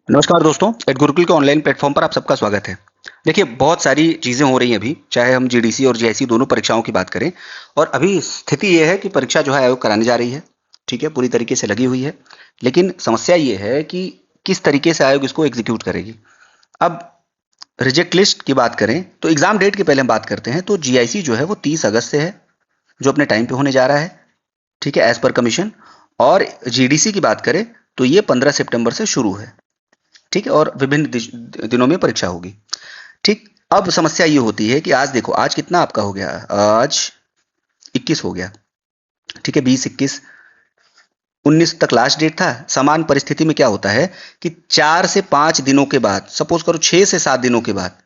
नमस्कार दोस्तों, एट गुरुकुल के ऑनलाइन प्लेटफॉर्म पर आप सबका स्वागत है। देखिए, बहुत सारी चीज़ें हो रही हैं अभी, चाहे हम जीडीसी और जेईसी दोनों परीक्षाओं की बात करें। और अभी स्थिति ये है कि परीक्षा जो है आयोग कराने जा रही है, ठीक है, पूरी तरीके से लगी हुई है। लेकिन समस्या ये है कि किस तरीके से आयोग इसको एग्जीक्यूट करेगी। अब रिजेक्ट लिस्ट की बात करें तो एग्जाम डेट की पहले हम बात करते हैं, तो जीआईसी जो है वो 30 अगस्त से है, जो अपने टाइम पे होने जा रहा है, ठीक है, एज पर कमीशन। और जीडीसी की बात करें तो ये 15 सितंबर से शुरू है, ठीक है, और विभिन्न दिनों में परीक्षा होगी। ठीक। अब समस्या ये होती है कि आज देखो, आज कितना आपका हो गया, आज 21 हो गया, ठीक है, 20, 21, 19 तक लास्ट डेट था। समान परिस्थिति में क्या होता है कि 4 से 5 दिनों के बाद, सपोज करो 6 से 7 दिनों के बाद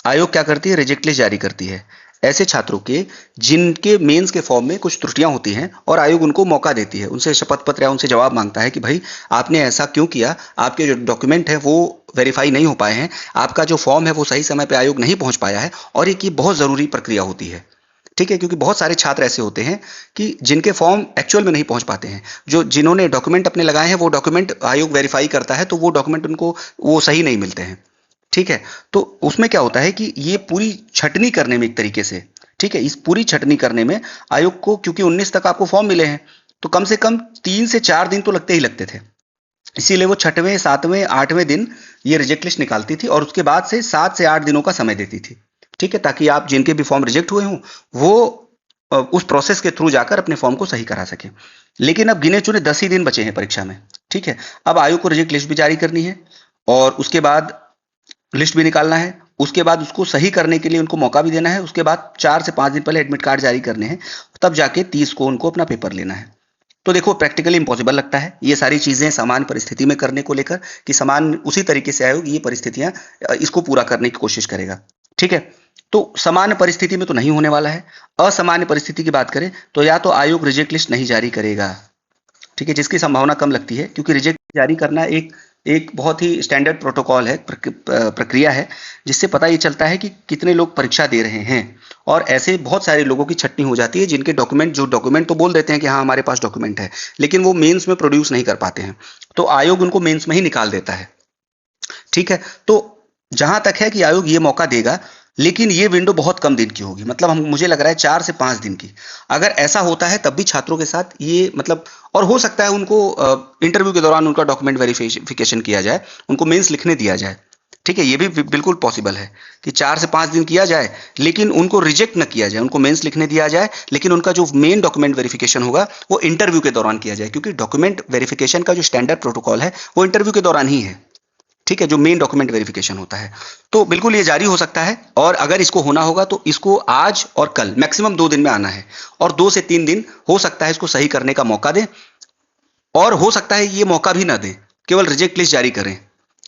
आयोग क्या करती है, रिजेक्ट लिस्ट जारी करती है ऐसे छात्रों के जिनके मेंस के फॉर्म में कुछ त्रुटियां होती हैं, और आयोग उनको मौका देती है, उनसे शपथ पत्र या उनसे जवाब मांगता है कि भाई आपने ऐसा क्यों किया, आपके जो डॉक्यूमेंट है वो वेरीफाई नहीं हो पाए हैं, आपका जो फॉर्म है वो सही समय पे आयोग नहीं पहुंच पाया है। और एक ये बहुत जरूरी प्रक्रिया होती है, ठीक है, क्योंकि बहुत सारे छात्र ऐसे होते हैं कि जिनके फॉर्म एक्चुअल में नहीं पहुंच पाते हैं, जो जिन्होंने डॉक्यूमेंट अपने लगाए हैं वो डॉक्यूमेंट आयोग वेरीफाई करता है तो वो डॉक्यूमेंट उनको वो सही नहीं मिलते हैं, ठीक है। तो उसमें क्या होता है कि ये पूरी छटनी करने में एक तरीके से, ठीक है, इस पूरी छटनी करने में आयोग को, क्योंकि 19 तक आपको फॉर्म मिले हैं, तो कम से कम 3 से 4 दिन तो लगते ही लगते थे। इसीलिए वो छठवें, सातवें, आठवें दिन ये रिजेक्ट लिस्ट निकालती थी और उसके बाद से 7 से 8 दिनों का समय देती थी, ठीक है, ताकि आप जिनके भी फॉर्म रिजेक्ट हुए हों वो उस प्रोसेस के थ्रू जाकर अपने फॉर्म को सही करा सके। लेकिन अब गिने चुने 10 ही दिन बचे हैं परीक्षा में, ठीक है। अब आयोग को रिजेक्ट लिस्ट भी जारी करनी है और उसके बाद लिस्ट भी निकालना है, उसके बाद उसको सही करने के लिए उनको मौका भी देना है, उसके बाद 4 से 5 दिन पहले एडमिट कार्ड जारी करने हैं, तब जाके 30 को उनको अपना पेपर लेना है। तो देखो, प्रैक्टिकली इम्पॉसिबल लगता है ये सारी चीजें समान परिस्थिति में करने को लेकर, कि समान उसी तरीके से आयोग ये परिस्थितियां इसको पूरा करने की कोशिश करेगा, ठीक है। तो सामान्य परिस्थिति में तो नहीं होने वाला है। असामान्य परिस्थिति की बात करें तो या तो आयोग रिजेक्ट लिस्ट नहीं जारी करेगा, ठीक है, जिसकी संभावना कम लगती है, क्योंकि रिजेक्ट जारी करना एक एक बहुत ही स्टैंडर्ड प्रोटोकॉल है, प्रक्रिया है, जिससे पता ये चलता है कि कितने लोग परीक्षा दे रहे हैं। और ऐसे बहुत सारे लोगों की छटनी हो जाती है जिनके डॉक्यूमेंट, जो डॉक्यूमेंट तो बोल देते हैं कि हाँ हमारे पास डॉक्यूमेंट है, लेकिन वो मेंस में प्रोड्यूस नहीं कर पाते हैं, तो आयोग उनको मेंस में ही निकाल देता है, ठीक है। तो जहां तक है कि आयोग ये मौका देगा, लेकिन ये विंडो बहुत कम दिन की होगी, मतलब हम, मुझे लग रहा है 4 से 5 दिन की। अगर ऐसा होता है तब भी छात्रों के साथ ये, मतलब, और हो सकता है उनको इंटरव्यू के दौरान उनका डॉक्यूमेंट वेरिफिकेशन किया जाए, उनको मेंस लिखने दिया जाए, ठीक है, ये भी बिल्कुल पॉसिबल है कि 4 से 5 दिन किया जाए, लेकिन उनको रिजेक्ट न किया जाए, उनको मेंस लिखने दिया जाए, लेकिन उनका जो मेन डॉक्यूमेंट वेरिफिकेशन होगा वो इंटरव्यू के दौरान किया जाए, क्योंकि डॉक्यूमेंट वेरिफिकेशन का जो स्टैंडर्ड प्रोटोकॉल है वो इंटरव्यू के दौरान ही है, ठीक है, जो मेन डॉक्यूमेंट वेरिफिकेशन होता है। तो बिल्कुल ये जारी हो सकता है, और अगर इसको होना होगा तो इसको आज और कल मैक्सिमम 2 दिन में आना है, और 2 से 3 दिन हो सकता है इसको सही करने का मौका दें, और हो सकता है ये मौका भी ना दें, केवल रिजेक्ट लिस्ट जारी करें,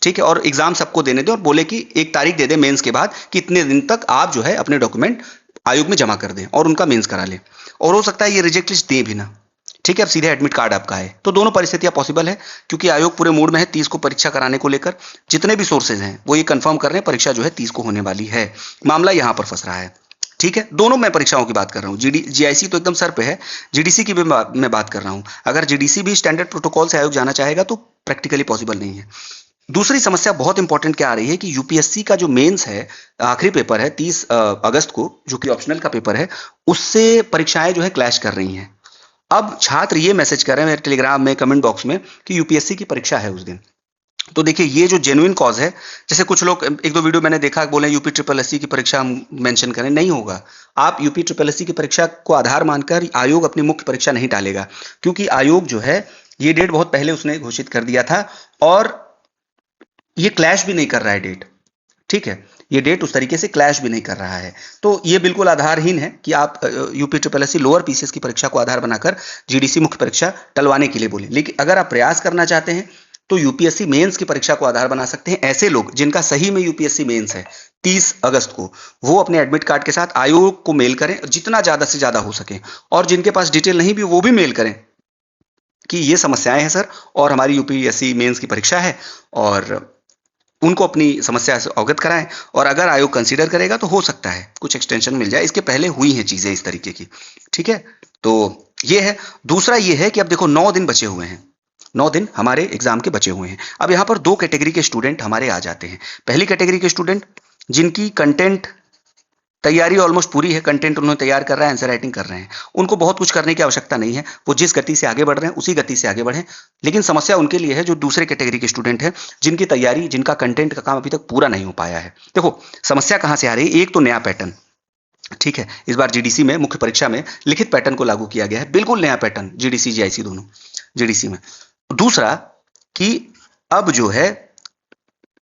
ठीक है, और एग्जाम सबको देने दें और बोले कि एक तारीख दे दें मेंस के बाद कि इतने दिन तक आप जो है अपने डॉक्यूमेंट आयोग में जमा कर दें और उनका मेंस करा लें। और हो सकता है ये रिजेक्ट लिस्ट दे भी ना, ठीक है, अब सीधे एडमिट कार्ड आपका है। तो दोनों परिस्थितियां पॉसिबल है, क्योंकि आयोग पूरे मूड में है 30 को परीक्षा कराने को लेकर। जितने भी सोर्सेज हैं वो ये कंफर्म कर रहे हैं परीक्षा जो है 30 को होने वाली है। मामला यहां पर फंस रहा है, ठीक है। दोनों मैं परीक्षाओं की बात कर रहा हूँ, जीआईसी तो एकदम सर पे है, जीडीसी की भी मैं बात कर रहा हूँ। अगर जीडीसी भी स्टैंडर्ड प्रोटोकॉल से आयोग जाना चाहेगा तो प्रैक्टिकली पॉसिबल नहीं है। दूसरी समस्या बहुत इंपॉर्टेंट क्या आ रही है कि यूपीएससी का जो मेंस है, आखिरी पेपर है 30 अगस्त को, जो कि ऑप्शनल का पेपर है, उससे परीक्षाएं जो है क्लैश कर रही हैं। अब छात्र ये मैसेज कर रहे हैं मेरे टेलीग्राम में, कमेंट बॉक्स में, कि यूपीएससी की परीक्षा है उस दिन। तो देखिए, ये जो जेन्युइन कॉज है, जैसे कुछ लोग, एक दो वीडियो मैंने देखा, बोले यूपी ट्रिपल एससी की परीक्षा मेंशन करें, नहीं होगा। आप यूपी ट्रिपल एससी की परीक्षा को आधार मानकर आयोग अपनी मुख्य परीक्षा नहीं टालेगा, क्योंकि आयोग जो है ये डेट बहुत पहले उसने घोषित कर दिया था, और ये क्लैश भी नहीं कर रहा है डेट, ठीक है, ये डेट उस तरीके से क्लैश भी नहीं कर रहा है। तो ये बिल्कुल आधारहीन है कि आप UP triple SC lower PCS की परीक्षा को आधार बनाकर जीडीसी मुख्य परीक्षा टलवाने के लिए बोले। लेकिन अगर आप प्रयास करना चाहते हैं तो यूपीएससी मेंस की परीक्षा को आधार बना सकते हैं। ऐसे लोग जिनका सही में यूपीएससी मेंस है 30 अगस्त को, वो अपने एडमिट कार्ड के साथ आयोग को मेल करें, जितना ज्यादा से ज्यादा हो सके, और जिनके पास डिटेल नहीं भी वो भी मेल करें कि ये समस्याएं हैं सर, और हमारी यूपीएससी मेंस की परीक्षा है, और उनको अपनी समस्या से अवगत कराएं। और अगर आयोग कंसीडर करेगा तो हो सकता है कुछ एक्सटेंशन मिल जाए। इसके पहले हुई हैं चीजें इस तरीके की, ठीक है। तो ये है। दूसरा ये है कि अब देखो 9 दिन बचे हुए हैं, 9 दिन हमारे एग्जाम के बचे हुए हैं। अब यहाँ पर दो कैटेगरी के स्टूडेंट हमारे आ जाते हैं। पहली कैटेगरी के स्टूडेंट जिनकी कंटेंट तैयारी ऑलमोस्ट पूरी है, कंटेंट उन्होंने तैयार कर रहा है, आंसर राइटिंग कर रहे हैं, उनको बहुत कुछ करने की आवश्यकता नहीं है, वो जिस गति से आगे बढ़ रहे हैं उसी गति से आगे बढ़ें। लेकिन समस्या उनके लिए है जो दूसरे कैटेगरी के स्टूडेंट हैं, जिनकी तैयारी, जिनका कंटेंट का काम अभी तक पूरा नहीं हो पाया है। देखो समस्या कहां से आ रही है, एक तो नया पैटर्न, ठीक है, इस बार जीडीसी में मुख्य परीक्षा में लिखित पैटर्न को लागू किया गया है, बिल्कुल नया पैटर्न, जीडीसी जीआईसी दोनों, जीडीसी में। दूसरा कि अब जो है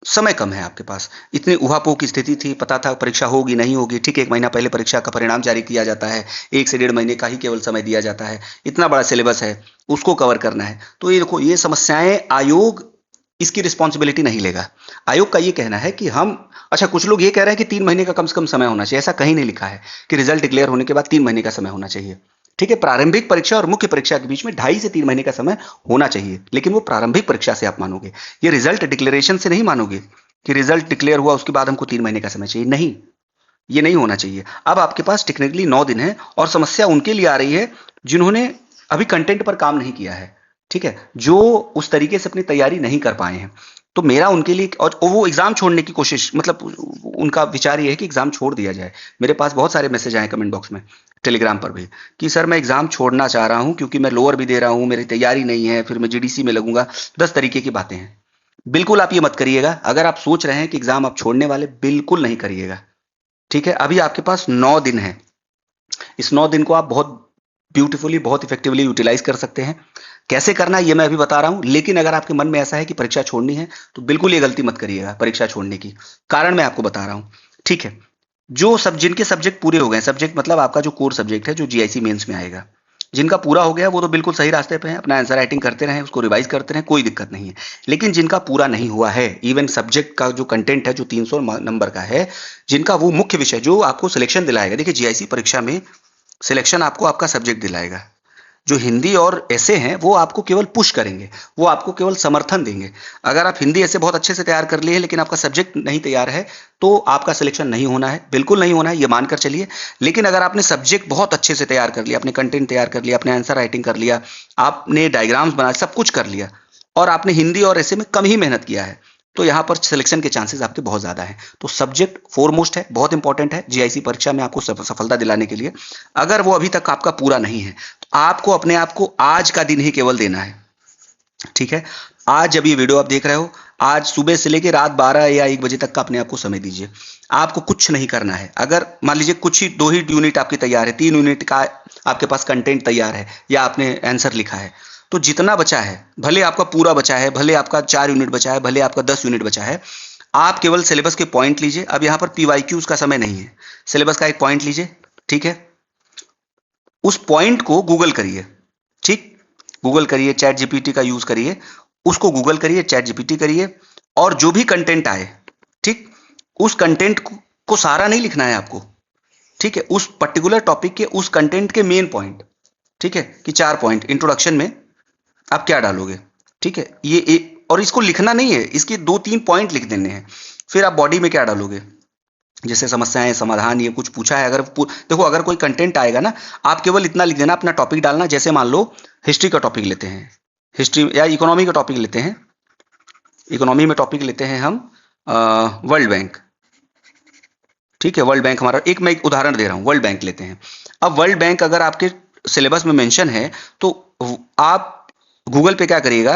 समय कम है आपके पास, इतनी उहापोह की स्थिति थी, पता था परीक्षा होगी नहीं होगी, ठीक 1 महीना पहले परीक्षा का परिणाम जारी किया जाता है, 1 से 1.5 महीने का ही केवल समय दिया जाता है, इतना बड़ा सिलेबस है, उसको कवर करना है। तो ये देखो, ये समस्याएं आयोग इसकी रिस्पॉन्सिबिलिटी नहीं लेगा। आयोग का ये कहना है कि हम, अच्छा कुछ लोग ये कह रहे हैं कि 3 महीने का कम से कम समय होना चाहिए, ऐसा कहीं नहीं लिखा है कि रिजल्ट डिक्लेयर होने के बाद 3 महीने का समय होना चाहिए। ठीक है, प्रारंभिक परीक्षा और मुख्य परीक्षा के बीच में 2.5 से 3 महीने का समय होना चाहिए, लेकिन वो प्रारंभिक परीक्षा से आप मानोगे, ये रिजल्ट डिक्लेरेशन से नहीं मानोगे कि रिजल्ट डिक्लेयर हुआ उसके बाद हमको 3 महीने का समय चाहिए, नहीं, ये नहीं होना चाहिए। अब आपके पास टेक्निकली 9 दिन है और समस्या उनके लिए आ रही है जिन्होंने अभी कंटेंट पर काम नहीं किया है, ठीक है, जो उस तरीके से अपनी तैयारी नहीं कर पाए हैं। तो मेरा उनके लिए, और वो एग्जाम छोड़ने की कोशिश, मतलब उनका विचार ये है कि एग्जाम छोड़ दिया जाए। मेरे पास बहुत सारे मैसेज आए कमेंट बॉक्स में, टेलीग्राम पर भी, कि सर मैं एग्जाम छोड़ना चाह रहा हूं क्योंकि मैं लोअर भी दे रहा हूं, मेरी तैयारी नहीं है, फिर मैं जीडीसी में लगूंगा, 10 तरीके की बातें हैं। बिल्कुल आप ये मत करिएगा। अगर आप सोच रहे हैं कि एग्जाम आप छोड़ने वाले, बिल्कुल नहीं करिएगा, ठीक है। अभी आपके पास 9 दिन है, इस 9 दिन को आप बहुत ब्यूटीफुली, बहुत इफेक्टिवली यूटिलाइज कर सकते हैं। कैसे करना है ये मैं अभी बता रहा हूं, लेकिन अगर आपके मन में ऐसा है कि परीक्षा छोड़नी है तो बिल्कुल ये गलती मत करिएगा परीक्षा छोड़ने की। कारण मैं आपको बता रहा हूं, ठीक है। जो सब, जिनके सब्जेक्ट पूरे हो गए, सब्जेक्ट मतलब आपका जो कोर सब्जेक्ट है जो जीआईसी मेंस में आएगा, जिनका पूरा हो गया वो तो बिल्कुल सही रास्ते पे हैं, अपना आंसर राइटिंग करते रहें, उसको रिवाइज करते रहें, कोई दिक्कत नहीं है। लेकिन जिनका पूरा नहीं हुआ है, इवन सब्जेक्ट का जो कंटेंट है जो 300 नंबर का है, जिनका वो मुख्य विषय जो आपको सिलेक्शन दिलाएगा, देखिए जीआईसी परीक्षा में सिलेक्शन आपको आपका सब्जेक्ट दिलाएगा। जो हिंदी और ऐसे हैं वो आपको केवल पुश करेंगे, वो आपको केवल समर्थन देंगे। अगर आप हिंदी ऐसे बहुत अच्छे से तैयार कर लिए लेकिन आपका सब्जेक्ट नहीं तैयार है तो आपका सिलेक्शन नहीं होना है, बिल्कुल नहीं होना है, ये मानकर चलिए। लेकिन अगर आपने सब्जेक्ट बहुत अच्छे से तैयार कर लिया, आपने कंटेंट तैयार कर लिया, आपने आंसर राइटिंग कर लिया, आपने डायग्राम्स बना, सब कुछ कर लिया, और आपने हिंदी और ऐसे में कम ही मेहनत किया है, तो यहां पर सिलेक्शन के चांसेस आपके बहुत ज्यादा हैं। तो सब्जेक्ट फोरमोस्ट है, बहुत इंपॉर्टेंट है जीआईसी परीक्षा में आपको सफलता दिलाने के लिए। अगर वो अभी तक आपका पूरा नहीं है तो आपको अपने आप को आज का दिन ही केवल देना है, ठीक है। आज जब ये वीडियो आप देख रहे हो, आज सुबह से लेकर रात 12 या 1 बजे तक का अपने आप को समय दीजिए। आपको कुछ नहीं करना है। अगर मान लीजिए कुछ ही 2 ही यूनिट आपकी तैयार है, 3 यूनिट का आपके पास कंटेंट तैयार है या आपने आंसर लिखा है, तो जितना बचा है, भले आपका पूरा बचा है, भले आपका 4 यूनिट बचा है, भले आपका 10 यूनिट बचा है, आप केवल सिलेबस के पॉइंट लीजिए। अब यहां पर पीवाईक्यूज का समय नहीं है, सिलेबस का एक पॉइंट लीजिए, ठीक है। उस पॉइंट को गूगल करिए, ठीक, गूगल करिए, चैट जीपीटी का यूज करिए, उसको गूगल करिए, चैट जीपीटी करिए, और जो भी कंटेंट आए, ठीक, उस कंटेंट को सारा नहीं लिखना है आपको, ठीक है, उस पर्टिकुलर टॉपिक के उस कंटेंट के मेन पॉइंट, ठीक है, कि 4 पॉइंट इंट्रोडक्शन में आप क्या डालोगे, ठीक है, और इसको लिखना नहीं है, इसके 2-3 पॉइंट लिख देने हैं। फिर आप बॉडी में क्या डालोगे, जैसे समस्याएं, समाधान, ये कुछ पूछा है, अगर देखो अगर कोई कंटेंट आएगा ना, आप केवल इतना लिख देना, अपना टॉपिक डालना। जैसे मान लो हिस्ट्री का टॉपिक लेते हैं, हिस्ट्री या इकोनॉमी का टॉपिक लेते हैं, इकोनॉमी में टॉपिक लेते हैं हम वर्ल्ड बैंक, ठीक है, वर्ल्ड बैंक हमारा, एक मैं एक उदाहरण दे रहा हूं, वर्ल्ड बैंक लेते हैं। अब वर्ल्ड बैंक अगर आपके सिलेबस में मेंशन है तो आप गूगल पे क्या करिएगा,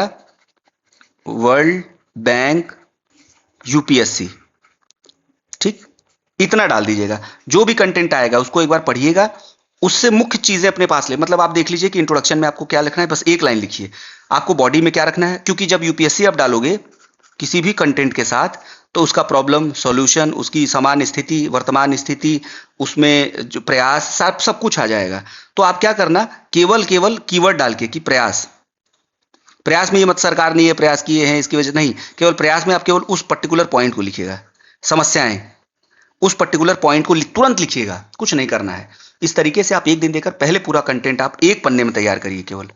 वर्ल्ड बैंक यूपीएससी, ठीक, इतना डाल दीजिएगा। जो भी कंटेंट आएगा उसको एक बार पढ़िएगा, उससे मुख्य चीजें अपने पास ले, मतलब आप देख लीजिए कि इंट्रोडक्शन में आपको क्या लिखना है, बस एक लाइन लिखिए। आपको बॉडी में क्या रखना है, क्योंकि जब यूपीएससी आप डालोगे किसी भी कंटेंट के साथ तो उसका प्रॉब्लम सॉल्यूशन, उसकी सामान्य स्थिति, वर्तमान स्थिति, उसमें जो प्रयास, सब कुछ आ जाएगा। तो आप क्या करना, केवल कीवर्ड डाल के कि प्रयास, प्रयास में ये मत सरकार ने ये प्रयास किए हैं इसकी वजह नहीं, केवल प्रयास में आप केवल उस पर्टिकुलर पॉइंट को लिखिएगा। समस्याएं, उस पर्टिकुलर पॉइंट को तुरंत लिखिएगा, कुछ नहीं करना है। इस तरीके से आप एक दिन देकर पहले पूरा कंटेंट आप एक पन्ने में तैयार करिए केवल,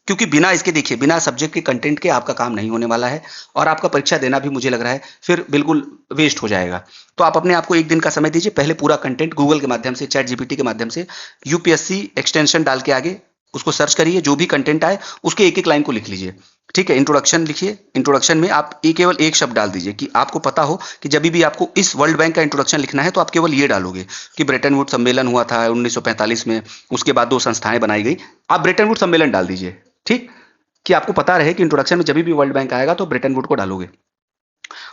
क्योंकि बिना इसके, देखिए, बिना सब्जेक्ट के कंटेंट के आपका काम नहीं होने वाला है, और आपका परीक्षा देना भी मुझे लग रहा है फिर बिल्कुल वेस्ट हो जाएगा। तो आप अपने आप को एक दिन का समय दीजिए, पहले पूरा कंटेंट गूगल के माध्यम से, चैट जीपीटी के माध्यम से, यूपीएससी एक्सटेंशन डाल के आगे उसको सर्च करिए, जो भी कंटेंट आए उसके एक एक लाइन को लिख लीजिए। ठीक है, इंट्रोडक्शन लिखिए। इंट्रोडक्शन में आप केवल एक शब्द डाल दीजिए कि आपको पता हो कि जब भी आपको इस वर्ल्ड बैंक का इंट्रोडक्शन लिखना है तो आप केवल ये डालोगे कि ब्रेटन वुड सम्मेलन हुआ था 1945 में, उसके बाद 2 संस्थाएं बनाई गई। आप ब्रेटन वुड सम्मेलन डाल दीजिए, ठीक? कि आपको पता रहे कि इंट्रोडक्शन में जब भी वर्ल्ड बैंक आएगा तो ब्रेटन वुड को डालोगे।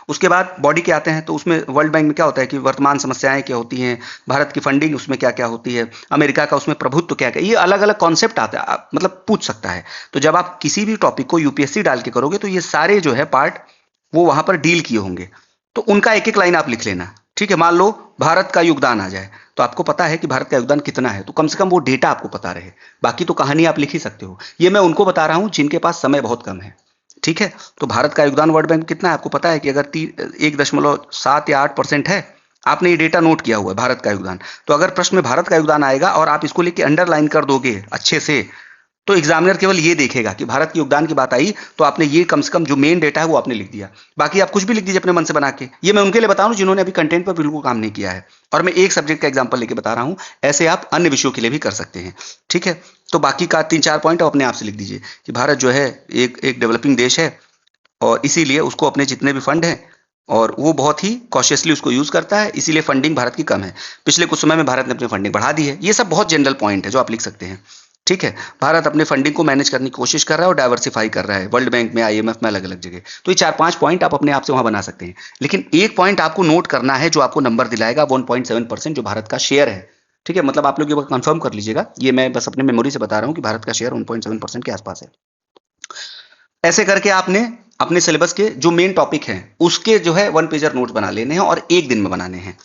उसके बाद बॉडी के आते हैं, तो उसमें वर्ल्ड बैंक में क्या होता है कि वर्तमान समस्याएं क्या होती हैं, भारत की फंडिंग उसमें क्या क्या होती है, अमेरिका का उसमें प्रभुत्व क्या क्या, ये अलग अलग कॉन्सेप्ट आता है, मतलब पूछ सकता है। तो जब आप किसी भी टॉपिक को यूपीएससी डाल के करोगे तो ये सारे जो है पार्ट वो वहां पर डील किए होंगे, तो उनका एक एक लाइन आप लिख लेना। ठीक है, मान लो भारत का योगदान आ जाए तो आपको पता है कि भारत का योगदान कितना है, तो कम से कम वो डेटा आपको पता रहे। बाकी तो कहानी आप लिख ही सकते हो। ये मैं उनको बता रहा हूं जिनके पास समय बहुत कम है। ठीक है, तो भारत का योगदान वर्ल्ड बैंक में कितना है आपको पता है कि अगर 1.7 या 8% है, आपने ये डेटा नोट किया हुआ है भारत का योगदान। तो अगर प्रश्न में भारत का योगदान आएगा और आप इसको लेके अंडरलाइन कर दोगे अच्छे से, तो एग्जामिनर केवल ये देखेगा कि भारत के योगदान की बात आई तो आपने ये कम से कम जो मेन डेटा है वो आपने लिख दिया। बाकी आप कुछ भी लिख दीजिए अपने मन से बना के। ये मैं उनके लिए बता रहा हूं जिन्होंने अभी कंटेंट पर बिल्कुल काम नहीं किया है, और मैं एक सब्जेक्ट का एग्जांपल लेके बता रहा हूं। ऐसे आप अन्य विषयों के लिए भी कर सकते हैं। ठीक है, तो बाकी का 3-4 पॉइंट आप अपने आप से लिख दीजिए कि भारत जो है एक एक डेवलपिंग देश है, और इसीलिए उसको अपने जितने भी फंड हैं और वो बहुत ही कॉशियसली उसको यूज करता है, इसीलिए फंडिंग भारत की कम है। पिछले कुछ समय में भारत ने अपनी फंडिंग बढ़ा दी है। ये सब बहुत जनरल पॉइंट है जो आप लिख सकते हैं। ठीक है, भारत अपने फंडिंग को मैनेज करने की कोशिश कर रहा है और डाइवर्सिफाई कर रहा है वर्ल्ड बैंक में, आईएमएफ में, अलग अलग जगह। तो ये 4-5 पॉइंट आप अपने आप से वहां बना सकते हैं, लेकिन एक पॉइंट आपको नोट करना है जो आपको नंबर दिलाएगा 1.7% जो भारत का शेयर है। ठीक है, मतलब आप लोग ये कंफर्म कर लीजिएगा, ये मैं बस अपने मेमोरी से बता रहा हूं कि भारत का शेयर 1.7% के आसपास है। ऐसे करके आपने अपने सिलेबस के जो मेन टॉपिक हैं उसके जो है 1 पेजर नोट्स बना लेने हैं और एक दिन में बनाने हैं।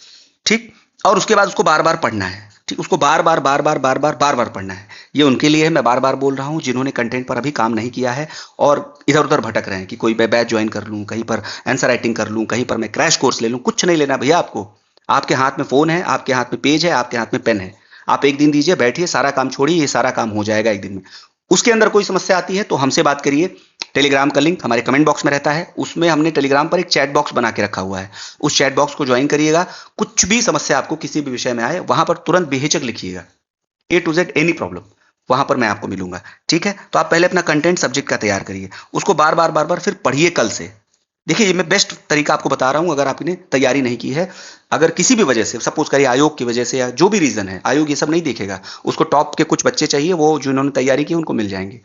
ठीक, और उसके बाद उसको बार बार पढ़ना है। ठीक, उसको बार बार बार बार बार बार बार बार पढ़ना है। ये उनके लिए है, मैं बार बार बोल रहा हूं जिन्होंने कंटेंट पर अभी काम नहीं किया है और इधर उधर भटक रहे हैं कि कोई मैं बैच ज्वाइन कर लूं, कहीं पर आंसर राइटिंग कर लूं, कहीं पर मैं क्रैश कोर्स ले लूं। कुछ नहीं लेना भैया आपको। आपके हाथ में फोन है, आपके हाथ में पेज है, आपके हाथ में पेन है। आप एक दिन दीजिए, बैठिए, सारा काम छोड़िए, ये सारा काम हो जाएगा एक दिन में। उसके अंदर कोई समस्या आती है तो हमसे बात करिए। टेलीग्राम का लिंक हमारे कमेंट बॉक्स में रहता है, उसमें हमने टेलीग्राम पर एक चैट बॉक्स बना के रखा हुआ है। उस चैट बॉक्स को ज्वाइन करिएगा। कुछ भी समस्या आपको किसी भी विषय में आए वहां पर तुरंत बेहिचक लिखिएगा, A to Z any problem, वहां पर मैं आपको मिलूंगा। ठीक है, तो आप पहले अपना कंटेंट सब्जेक्ट का तैयार करिए, उसको बार बार बार बार फिर पढ़िए कल से। देखिए, ये मैं बेस्ट तरीका आपको बता रहा हूं अगर आपने तैयारी नहीं की है। अगर किसी भी वजह से, सपोज करिए आयोग की वजह से या जो भी रीजन है, आयोग ये सब नहीं देखेगा, उसको टॉप के कुछ बच्चे चाहिए, वो जिन्होंने तैयारी की उनको मिल जाएंगे।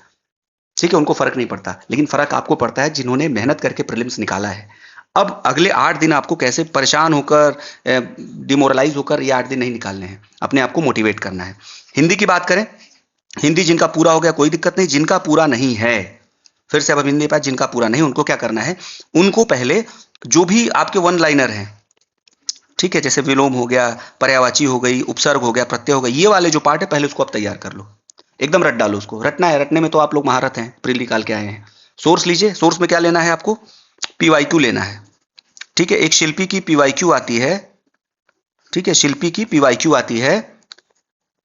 ठीक है, उनको फर्क नहीं पड़ता, लेकिन फर्क आपको पड़ता है जिन्होंने मेहनत करके प्रीलिम्स निकाला है। अब अगले 8 दिन आपको कैसे परेशान होकर, डिमोरलाइज होकर ये 8 दिन नहीं निकालने हैं, अपने आप को मोटिवेट करना है। हिंदी की बात करें, हिंदी जिनका पूरा हो गया कोई दिक्कत नहीं, जिनका पूरा नहीं है, फिर से अब हिंदी पास जिनका पूरा नहीं, उनको क्या करना है, उनको पहले जो भी आपके वन लाइनर हैं, ठीक है, जैसे विलोम हो गया, पर्यायवाची हो गई, उपसर्ग हो गया, प्रत्यय हो गया, ये वाले जो पार्ट है पहले उसको आप तैयार कर लो। एकदम रट डालो उसको। रटना है, रटने में तो आप लोग महारत हैं, प्री निकाल के आए हैं। सोर्स लीजिए, सोर्स में क्या लेना है आपको, पीवाईक्यू लेना है। ठीक है, एक शिल्पी की पीवाईक्यू आती है। ठीक है, शिल्पी की पीवाईक्यू आती है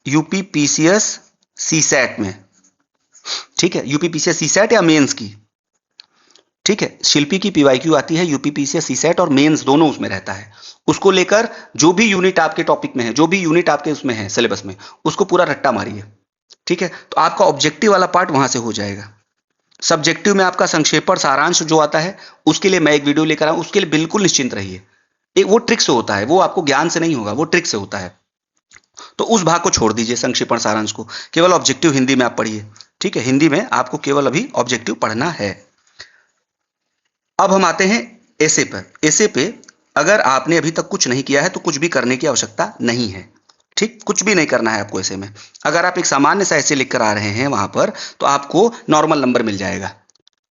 यूपीपीसीएस सीसैट में। ठीक है, यूपीपीसीएस सीसैट या मेंस की। ठीक है, शिल्पी की पीवाईक्यू आती है यूपीपीसीएस सीसैट और मेंस दोनों उसमें रहता है। उसको लेकर जो भी यूनिट आपके टॉपिक में है, जो भी यूनिट आपके उसमें है सिलेबस में, उसको पूरा रट्टा मारिए। ठीक है, तो आपका ऑब्जेक्टिव वाला पार्ट वहां से हो जाएगा। सब्जेक्टिव में आपका संक्षेपण सारांश जो आता है उसके लिए मैं एक वीडियो लेकर आऊं, उसके लिए बिल्कुल निश्चिंत रहिए। एक वो ट्रिक से होता है, वो आपको ज्ञान से नहीं होगा, वो ट्रिक से होता है। तो उस भाग को छोड़ दीजिए, संक्षेपण सारांश को, केवल ऑब्जेक्टिव हिंदी में आप पढ़िए। ठीक है, हिंदी में आपको केवल अभी ऑब्जेक्टिव पढ़ना है। अब हम आते हैं ऐसे पर। ऐसे पे अगर आपने अभी तक कुछ नहीं किया है तो कुछ भी करने की आवश्यकता नहीं है। ठीक, कुछ भी नहीं करना है आपको ऐसे में। अगर आप एक सामान्य सा ऐसे लिख कर आ रहे हैं वहां पर, तो आपको नॉर्मल नंबर मिल जाएगा।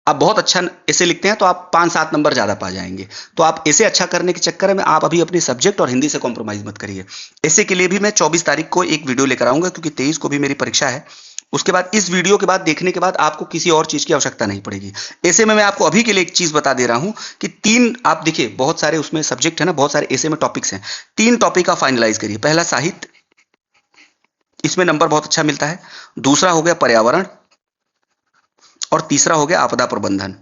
आप बहुत अच्छा ऐसे लिखते हैं तो आप 5-7 नंबर ज्यादा पा जाएंगे। तो आप ऐसे अच्छा करने के चक्कर में आप अभी अपने सब्जेक्ट और हिंदी से कॉम्प्रोमाइज मत करिए। ऐसे के लिए भी मैं 24 तारीख को एक वीडियो लेकर आऊंगा, क्योंकि 23 को भी मेरी परीक्षा है। उसके बाद इस वीडियो के बाद देखने के बाद आपको किसी और चीज की आवश्यकता नहीं पड़ेगी। ऐसे में मैं आपको अभी के लिए एक चीज बता दे रहा हूं कि 3, आप देखिए बहुत सारे उसमें सब्जेक्ट है ना, बहुत सारे ऐसे में टॉपिक्स हैं। 3 टॉपिक आप फाइनलाइज करिए। पहला साहित्य, इसमें नंबर बहुत अच्छा मिलता है। दूसरा हो गया पर्यावरण, और तीसरा हो गया आपदा प्रबंधन।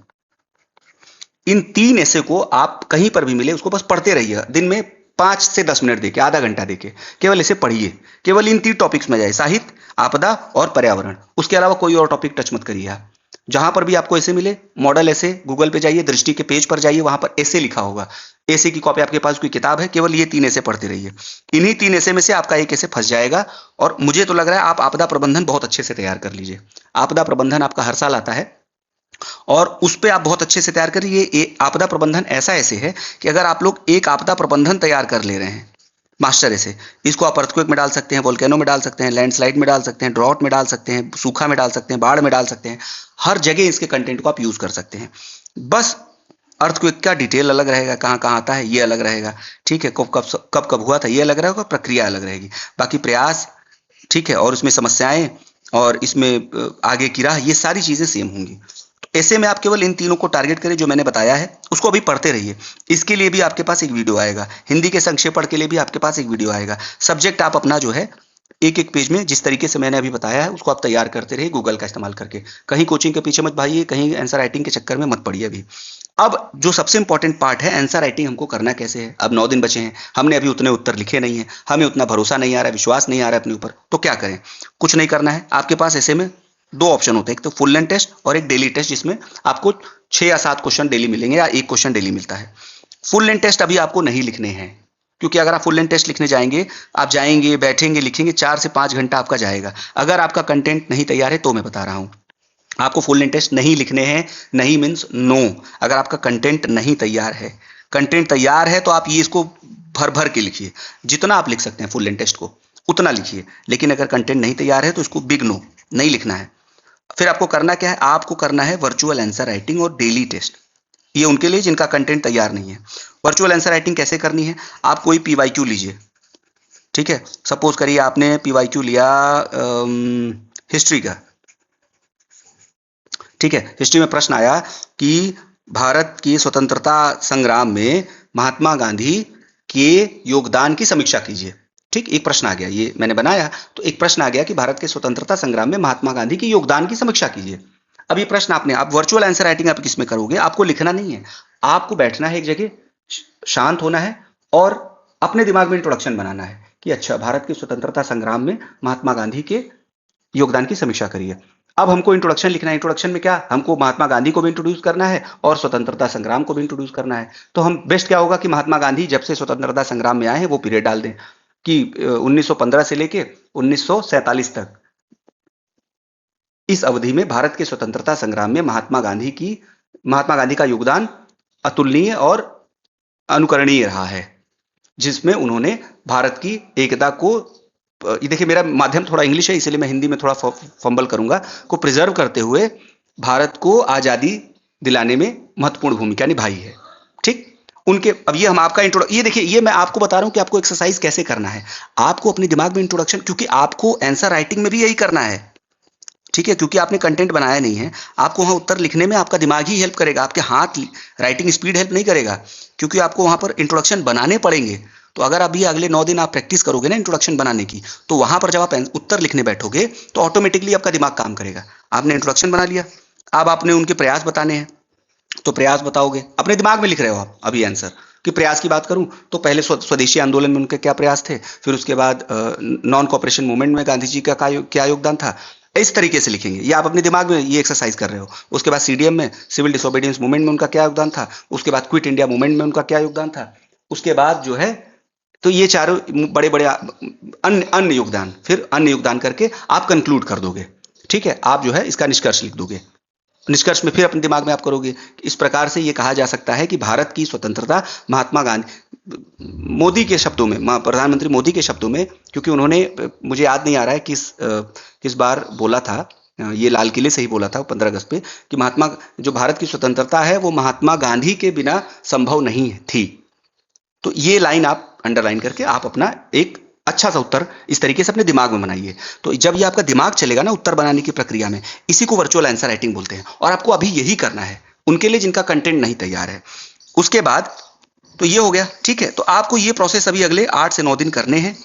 इन 3 ऐसे को आप कहीं पर भी मिले उसको बस पढ़ते रहिए। दिन में 5 से 10 मिनट देके, आधा घंटा देके केवल इसे पढ़िए। केवल इन 3 टॉपिक्स में जाए, साहित्य, आपदा और पर्यावरण। उसके अलावा कोई और टॉपिक टच मत करिए आप। जहां पर भी आपको ऐसे मिले, मॉडल ऐसे, गूगल पे जाइए, दृष्टि के पेज पर जाइए, वहां पर ऐसे लिखा होगा। ऐसे की कॉपी आपके पास कोई किताब है, केवल ये 3 ऐसे पढ़ते रहिए। इन्हीं 3 ऐसे में से आपका एक ऐसे फंस जाएगा। और मुझे तो लग रहा है आप आपदा प्रबंधन बहुत अच्छे से तैयार कर लीजिए। आपदा प्रबंधन आपका हर साल आता है और उस पे आप बहुत अच्छे से तैयार करिए। ये आपदा प्रबंधन ऐसा ऐसे है कि अगर आप लोग एक आपदा प्रबंधन तैयार कर ले रहे हैं मास्टर ऐसे, इसको आप अर्थक्वेक में डाल सकते हैं, वोल्केनो में डाल सकते हैं, लैंडस्लाइड में डाल सकते हैं, ड्रॉट में डाल सकते हैं, सूखा में डाल सकते हैं, बाढ़ में डाल सकते हैं। हर जगह इसके कंटेंट को आप यूज कर सकते हैं। बस अर्थक्वेक का डिटेल अलग रहेगा, कहाँ कहाँ आता है ये अलग रहेगा, ठीक है, कब कब कब कब हुआ था ये अलग रहेगा, प्रक्रिया अलग रहेगी। बाकी प्रयास, ठीक है, और उसमें समस्याएं और इसमें आगे की राह, ये सारी चीजें सेम होंगी। तो ऐसे में आप केवल इन तीनों को टारगेट करें जो मैंने बताया है, उसको अभी पढ़ते रहिए। इसके लिए भी आपके पास एक वीडियो आएगा, हिंदी के संक्षेपण के लिए भी आपके पास एक वीडियो आएगा। सब्जेक्ट आप अपना जो है एक एक पेज में जिस तरीके से मैंने अभी बताया है उसको आप तैयार करते रहिए गूगल का इस्तेमाल करके। कहीं कोचिंग के पीछे मत भागिए, कहीं आंसर राइटिंग के चक्कर में मत पड़िए अभी। अब जो सबसे इंपॉर्टेंट पार्ट है, आंसर राइटिंग हमको करना कैसे है। अब 9 दिन बचे हैं, हमने अभी उतने उत्तर लिखे नहीं है, हमें उतना भरोसा नहीं आ रहा है, विश्वास नहीं आ रहा है अपने ऊपर, तो क्या करें। कुछ नहीं करना है, आपके पास ऐसे में 2 ऑप्शन होते हैं, एक तो फुल लेंथ टेस्ट और एक डेली टेस्ट, जिसमें आपको 6 या 7 क्वेश्चन डेली मिलेंगे या 1 क्वेश्चन डेली मिलता है। फुल लेंथ टेस्ट अभी आपको नहीं लिखने हैं, क्योंकि अगर आप फुल लेंथ टेस्ट लिखने जाएंगे, आप जाएंगे बैठेंगे लिखेंगे, 4 से 5 घंटा आपका जाएगा। अगर आपका कंटेंट नहीं तैयार है तो मैं बता रहा हूं आपको फुल लेंथ टेस्ट नहीं लिखने हैं। नहीं मीन्स नो। अगर आपका कंटेंट नहीं तैयार है, कंटेंट तैयार है तो आप ये इसको भर भर के लिखिए, जितना आप लिख सकते हैं फुल लेंथ टेस्ट को उतना लिखिए। लेकिन अगर कंटेंट नहीं तैयार है तो इसको बिग नो, नहीं लिखना है। फिर आपको करना क्या है, आपको करना है वर्चुअल आंसर राइटिंग और डेली टेस्ट। ये उनके लिए जिनका कंटेंट तैयार नहीं है। वर्चुअल आंसर राइटिंग कैसे करनी है, आप कोई पीवाईक्यू लीजिए, ठीक है। सपोज करिए आपने पीवाईक्यू लिया हिस्ट्री का, ठीक है। हिस्ट्री में प्रश्न आया कि भारत की स्वतंत्रता संग्राम में महात्मा गांधी के योगदान की समीक्षा कीजिए, ठीक। एक प्रश्न आ गया, ये मैंने बनाया तो एक प्रश्न आ गया कि भारत के स्वतंत्रता संग्राम में महात्मा गांधी के योगदान की समीक्षा कीजिए। अब ये प्रश्न आपने, आप वर्चुअल आंसर राइटिंग आप किसमें करोगे, आपको लिखना नहीं है, आपको बैठना है एक जगह, शांत होना है और अपने दिमाग में इंट्रोडक्शन बनाना है कि अच्छा भारत के स्वतंत्रता संग्राम में महात्मा गांधी के योगदान की समीक्षा करिए। अब हमको इंट्रोडक्शन लिखना है। इंट्रोडक्शन में क्या, हमको महात्मा गांधी को भी इंट्रोड्यूस करना है और स्वतंत्रता संग्राम को भी इंट्रोड्यूस करना है। तो हम बेस्ट क्या होगा कि महात्मा गांधी जब से स्वतंत्रता संग्राम में आए हैं वो पीरियड डाल दें कि 1915 से लेके 1947 तक, इस अवधि में भारत के स्वतंत्रता संग्राम में महात्मा गांधी का योगदान अतुलनीय और अनुकरणीय रहा है, जिसमें उन्होंने भारत की एकता को, ये देखिए मेरा माध्यम थोड़ा इंग्लिश है इसलिए मैं हिंदी में थोड़ा फंबल करूंगा, को प्रिजर्व करते हुए भारत को आजादी दिलाने में महत्वपूर्ण भूमिका निभाई है, ठीक। उनके, अब ये हम आपका ये देखिए, ये मैं आपको बता रहा हूं कि आपको एक्सरसाइज कैसे करना है। आपको अपने दिमाग में इंट्रोडक्शन, क्योंकि आपको आंसर राइटिंग में भी यही करना है, ठीक है, क्योंकि आपने कंटेंट बनाया नहीं है। आपको वहां उत्तर लिखने में आपका दिमाग ही हेल्प करेगा, आपके हाथ राइटिंग स्पीड हेल्प नहीं करेगा, क्योंकि आपको वहां पर इंट्रोडक्शन बनाने पड़ेंगे। तो अगर अभी अगले 9 दिन आप प्रैक्टिस करोगे ना इंट्रोडक्शन बनाने की, तो वहां पर जब आप उत्तर लिखने बैठोगे तो ऑटोमेटिकली आपका दिमाग काम करेगा। आपने इंट्रोडक्शन बना लिया, अब आपने उनके प्रयास बताने हैं तो प्रयास बताओगे, अपने दिमाग में लिख रहे हो आप अभी आंसर। कि प्रयास की बात करूं तो पहले स्वदेशी आंदोलन में उनके क्या प्रयास थे, फिर उसके बाद नॉन कॉपरेशन मूवमेंट में गांधी जी का क्या योगदान था, इस तरीके से लिखेंगे। ये आप अपने दिमाग में ये एक्सरसाइज कर रहे हो। उसके बाद सीडीएम में, सिविल डिसोबीडियंस मूवमेंट में उनका क्या योगदान था, उसके बाद क्विट इंडिया मूवमेंट में उनका क्या योगदान था, उसके बाद जो है, तो ये चारों बड़े बड़े अन्य योगदान, फिर अन्य योगदान करके आप कंक्लूड कर दोगे, ठीक है। आप जो है इसका निष्कर्ष लिख दोगे। निष्कर्ष में फिर अपने दिमाग में आप करोगे। इस प्रकार से ये कहा जा सकता है कि भारत की स्वतंत्रता महात्मा गांधी, मोदी के शब्दों में, प्रधानमंत्री मोदी के शब्दों में, क्योंकि उन्होंने, मुझे याद नहीं आ रहा है किस बार बोला था, ये लाल किले से ही बोला था 15 अगस्त पे, कि जो भारत की स्वतंत्रता है वो महात्मा गांधी के बिना संभव नहीं थी। तो ये लाइन आप अंडरलाइन करके आप अपना एक अच्छा सा उत्तर इस तरीके से अपने दिमाग में बनाइए। तो जब ये आपका दिमाग चलेगा ना उत्तर बनाने की प्रक्रिया में, इसी को वर्चुअल आंसर राइटिंग बोलते हैं। और आपको अभी यही करना है उनके लिए जिनका कंटेंट नहीं तैयार है। उसके बाद तो ये हो गया, ठीक है। तो आपको ये प्रोसेस अभी अगले 8 से 9 दिन करने हैं,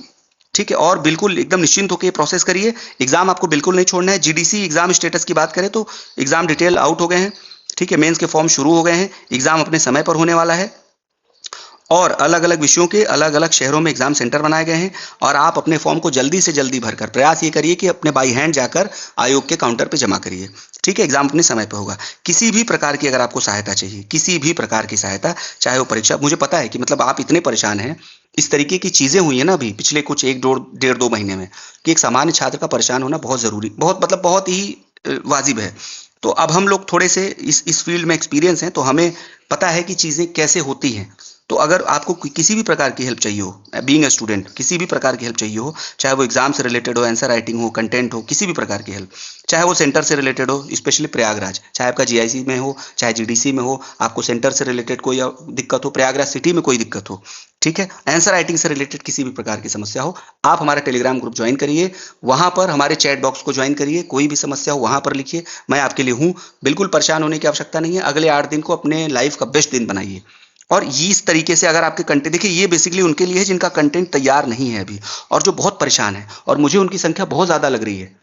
ठीक है। और बिल्कुल एकदम निश्चिंत होकर ये प्रोसेस करिए। एग्जाम आपको बिल्कुल नहीं छोड़ना है। जीडीसी एग्जाम स्टेटस की बात करें तो एग्जाम डिटेल आउट हो गए हैं, ठीक है। मेंस के फॉर्म शुरू हो गए हैं। एग्जाम अपने समय पर होने वाला है और अलग अलग विषयों के अलग अलग शहरों में एग्जाम सेंटर बनाए गए हैं। और आप अपने फॉर्म को जल्दी से जल्दी भरकर, प्रयास ये करिए कि अपने बाई हैंड जाकर आयोग के काउंटर पे जमा करिए। ठीक है, एग्जाम अपने समय पे होगा। किसी भी प्रकार की अगर आपको सहायता चाहिए, किसी भी प्रकार की सहायता, चाहे वो परीक्षा, मुझे पता है कि मतलब आप इतने परेशान हैं, इस तरीके की चीजें हुई है ना अभी पिछले कुछ एक डेढ़ दो महीने में, कि एक सामान्य छात्र का परेशान होना बहुत जरूरी, बहुत मतलब बहुत ही वाजिब है। तो अब हम लोग थोड़े से इस फील्ड में एक्सपीरियंस हैं, तो हमें पता है कि चीजें कैसे होती हैं। तो अगर आपको किसी भी प्रकार की हेल्प चाहिए हो, बीइंग अ स्टूडेंट, किसी भी प्रकार की हेल्प चाहिए हो, चाहे वो एग्जाम से रिलेटेड हो, आंसर राइटिंग हो, कंटेंट हो, किसी भी प्रकार की हेल्प, चाहे वो सेंटर से रिलेटेड हो, स्पेशली प्रयागराज, चाहे आपका जीआईसी में हो, चाहे जीडीसी में हो, आपको सेंटर से रिलेटेड कोई दिक्कत हो, प्रयागराज सिटी में कोई दिक्कत हो, ठीक है, आंसर राइटिंग से रिलेटेड किसी भी प्रकार की समस्या हो, आप हमारा टेलीग्राम ग्रुप ज्वाइन करिए, वहां पर हमारे चैट बॉक्स को ज्वाइन करिए, कोई भी समस्या हो वहां पर लिखिए, मैं आपके लिए हूं। बिल्कुल परेशान होने की आवश्यकता नहीं है, अगले 8 दिन को अपने लाइफ का बेस्ट दिन बनाइए। और ये इस तरीके से अगर आपके कंटेंट, देखिए ये बेसिकली उनके लिए है जिनका कंटेंट तैयार नहीं है अभी, और जो बहुत परेशान है, और मुझे उनकी संख्या बहुत ज्यादा लग रही है,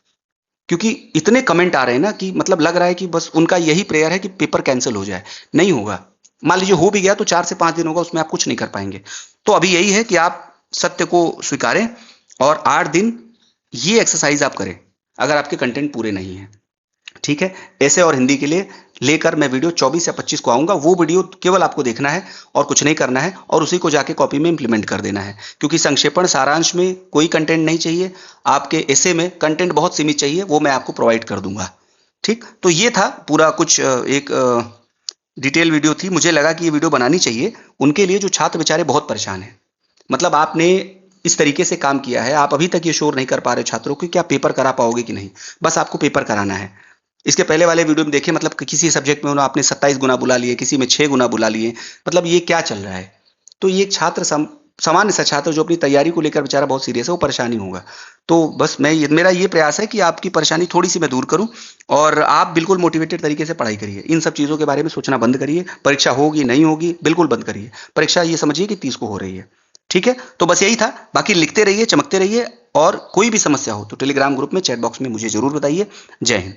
क्योंकि इतने कमेंट आ रहे हैं ना कि मतलब लग रहा है कि बस उनका यही प्रेयर है कि पेपर कैंसिल हो जाए। नहीं होगा, मान लीजिए हो भी गया तो 4 से 5 दिन होगा, उसमें आप कुछ नहीं कर पाएंगे। तो अभी यही है कि आप सत्य को स्वीकारें, और 8 दिन ये एक्सरसाइज आप करें अगर आपके कंटेंट पूरे नहीं है, ठीक है। ऐसे और हिंदी के लिए लेकर मैं वीडियो 24 या 25 को आऊंगा, वो वीडियो केवल आपको देखना है और कुछ नहीं करना है, और उसी को जाके कॉपी में इंप्लीमेंट कर देना है, क्योंकि संक्षेपण सारांश में कोई कंटेंट नहीं चाहिए, आपके ऐसे में कंटेंट बहुत सीमित चाहिए, वो मैं आपको प्रोवाइड कर दूंगा। ठीक, तो ये था पूरा कुछ एक डिटेल वीडियो थी, मुझे लगा कि ये वीडियो बनानी चाहिए उनके लिए जो छात्र बेचारे बहुत परेशान हैं। मतलब आपने इस तरीके से काम किया है, आप अभी तक ये श्योर नहीं कर पा रहे छात्रों को कि आप पेपर करा पाओगे कि नहीं, बस आपको पेपर कराना है। इसके पहले वाले वीडियो में देखिए, मतलब किसी सब्जेक्ट में आपने 27 गुना बुला लिए, किसी में 6 गुना बुला लिए, मतलब ये क्या चल रहा है। तो ये छात्र सामान्य सा छात्र जो अपनी तैयारी को लेकर बेचारा बहुत सीरियस है, वो परेशानी होगा। तो बस मेरा ये प्रयास है कि आपकी परेशानी थोड़ी सी मैं दूर करूं, और आप बिल्कुल मोटिवेटेड तरीके से पढ़ाई करिए, इन सब चीजों के बारे में सोचना बंद करिए, परीक्षा होगी नहीं होगी बिल्कुल बंद करिए, परीक्षा ये समझिए कि 30 को हो रही है। ठीक है, तो बस यही था, बाकी लिखते रहिए, चमकते रहिए, और कोई भी समस्या हो तो टेलीग्राम ग्रुप में, चैट बॉक्स में मुझे जरूर बताइए। जय हिंद।